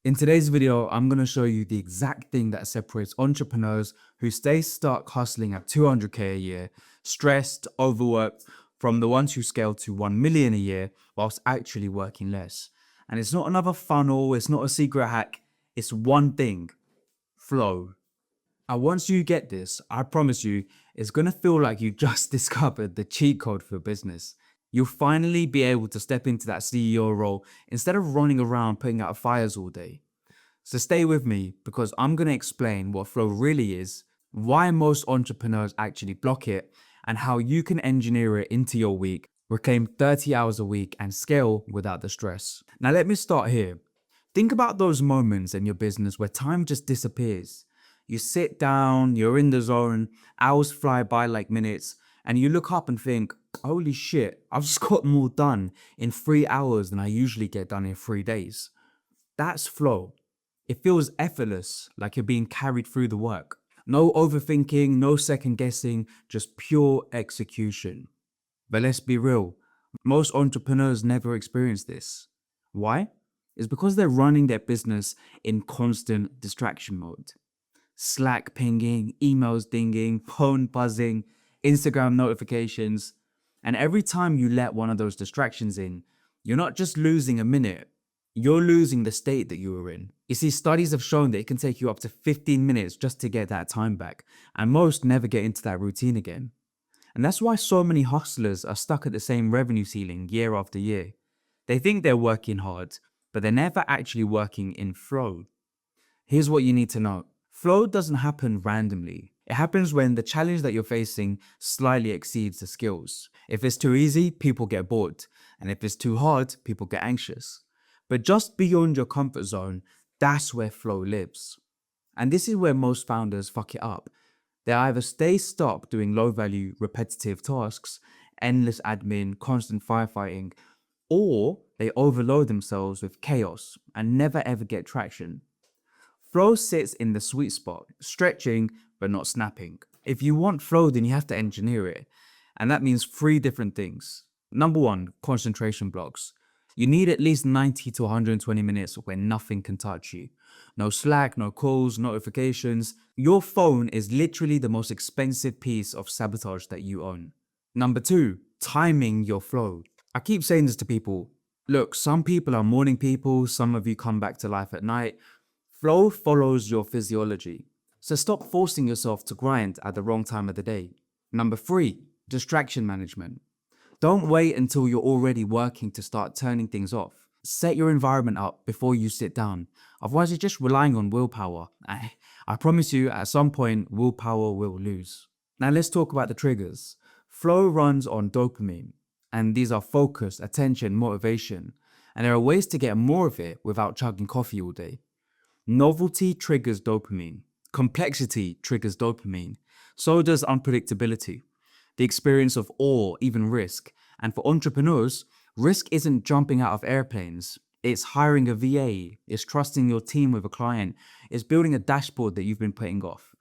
In today's video, I'm going to show you the exact thing that separates entrepreneurs who stay stuck hustling at 200K a year, stressed, overworked, from the ones who scale to 1 million a year whilst actually working less. And it's not another funnel, it's not a secret hack, it's one thing: flow. And once you get this, I promise you, it's going to feel like you just discovered the cheat code for business. You'll finally be able to step into that CEO role instead of running around putting out fires all day. So stay with me because I'm going to explain what flow really is, why most entrepreneurs actually block it, and how you can engineer it into your week, reclaim 30 hours a week, and scale without the stress. Now let me start here. Think about those moments in your business where time just disappears. You sit down, you're in the zone, hours fly by like minutes, and you look up and think, holy shit, I've just got more done in 3 hours than I usually get done in 3 days. That's flow. It feels effortless, like you're being carried through the work. No overthinking, no second guessing, just pure execution. But let's be real, most entrepreneurs never experience this. Why? It's because they're running their business in constant distraction mode. Slack pinging, emails dinging, phone buzzing, Instagram notifications. And every time you let one of those distractions in, you're not just losing a minute, you're losing the state that you were in. You see, studies have shown that it can take you up to 15 minutes just to get that time back, and most never get into that routine again. And that's why so many hustlers are stuck at the same revenue ceiling year after year. They think they're working hard, but they're never actually working in flow. Here's what you need to know. Flow doesn't happen randomly. It happens when the challenge that you're facing slightly exceeds the skills. If it's too easy, people get bored. And if it's too hard, people get anxious. But just beyond your comfort zone, that's where flow lives. And this is where most founders fuck it up. They either stay stuck doing low value, repetitive tasks, endless admin, constant firefighting, or they overload themselves with chaos and never ever get traction. Flow sits in the sweet spot, stretching but not snapping. If you want flow, then you have to engineer it. And that means 3 different things. Number 1, concentration blocks. You need at least 90 to 120 minutes where nothing can touch you. No Slack, no calls, notifications. Your phone is literally the most expensive piece of sabotage that you own. Number 2, timing your flow. I keep saying this to people. Look, some people are morning people, some of you come back to life at night. Flow follows your physiology. So stop forcing yourself to grind at the wrong time of the day. Number 3, distraction management. Don't wait until you're already working to start turning things off. Set your environment up before you sit down. Otherwise, you're just relying on willpower. I promise you, at some point, willpower will lose. Now let's talk about the triggers. Flow runs on dopamine, and these are focus, attention, motivation. And there are ways to get more of it without chugging coffee all day. Novelty triggers dopamine. Complexity triggers dopamine. So does unpredictability, the experience of awe, even risk. And for entrepreneurs, risk isn't jumping out of airplanes. It's hiring a VA, it's trusting your team with a client, it's building a dashboard that you've been putting off.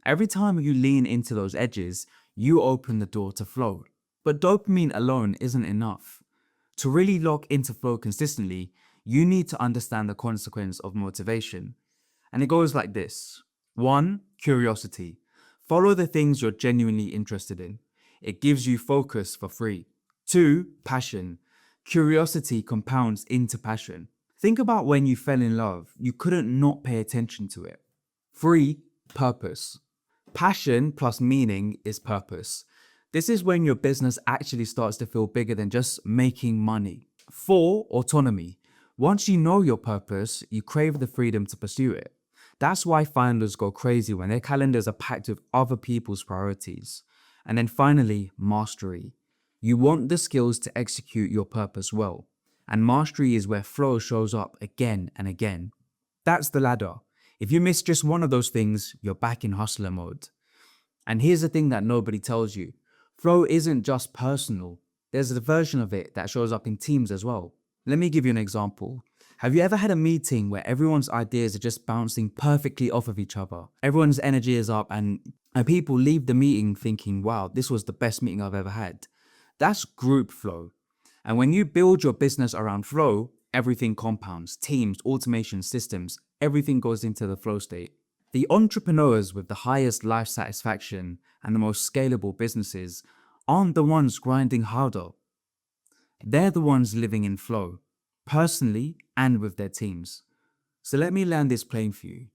Every time you lean into those edges, you open the door to flow. But dopamine alone isn't enough. To really lock into flow consistently, you need to understand the consequence of motivation. And it goes like this. 1, curiosity. Follow the things you're genuinely interested in. It gives you focus for free. 2, passion. Curiosity compounds into passion. Think about when you fell in love, you couldn't not pay attention to it. 3, purpose. Passion plus meaning is purpose. This is when your business actually starts to feel bigger than just making money. 4, autonomy. Once you know your purpose, you crave the freedom to pursue it. That's why founders go crazy when their calendars are packed with other people's priorities. And then finally, mastery. You want the skills to execute your purpose well. And mastery is where flow shows up again and again. That's the ladder. If you miss just one of those things, you're back in hustler mode. And here's the thing that nobody tells you. Flow isn't just personal. There's a version of it that shows up in teams as well. Let me give you an example. Have you ever had a meeting where everyone's ideas are just bouncing perfectly off of each other? Everyone's energy is up and people leave the meeting thinking, wow, this was the best meeting I've ever had. That's group flow. And when you build your business around flow, Everything compounds, teams, automation, systems, everything goes into the flow state. The entrepreneurs with the highest life satisfaction and the most scalable businesses aren't the ones grinding harder. They're the ones living in flow, personally and with their teams. So let me land this plane for you.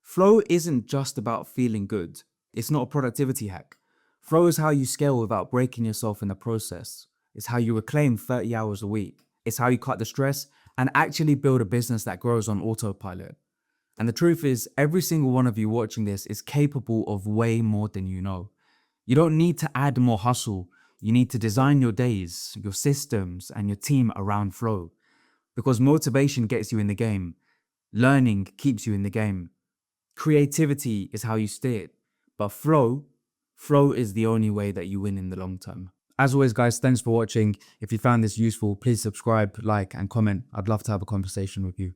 Flow isn't just about feeling good. It's not a productivity hack. Flow is how you scale without breaking yourself in the process. It's how you reclaim 30 hours a week. It's how you cut the stress and actually build a business that grows on autopilot. And the truth is, every single one of you watching this is capable of way more than you know. You don't need to add more hustle. You need to design your days, your systems, and your team around flow. Because motivation gets you in the game. Learning keeps you in the game. Creativity is how you stay it. But flow is the only way that you win in the long term. As always, guys, thanks for watching. If you found this useful, please subscribe, like, and comment. I'd love to have a conversation with you.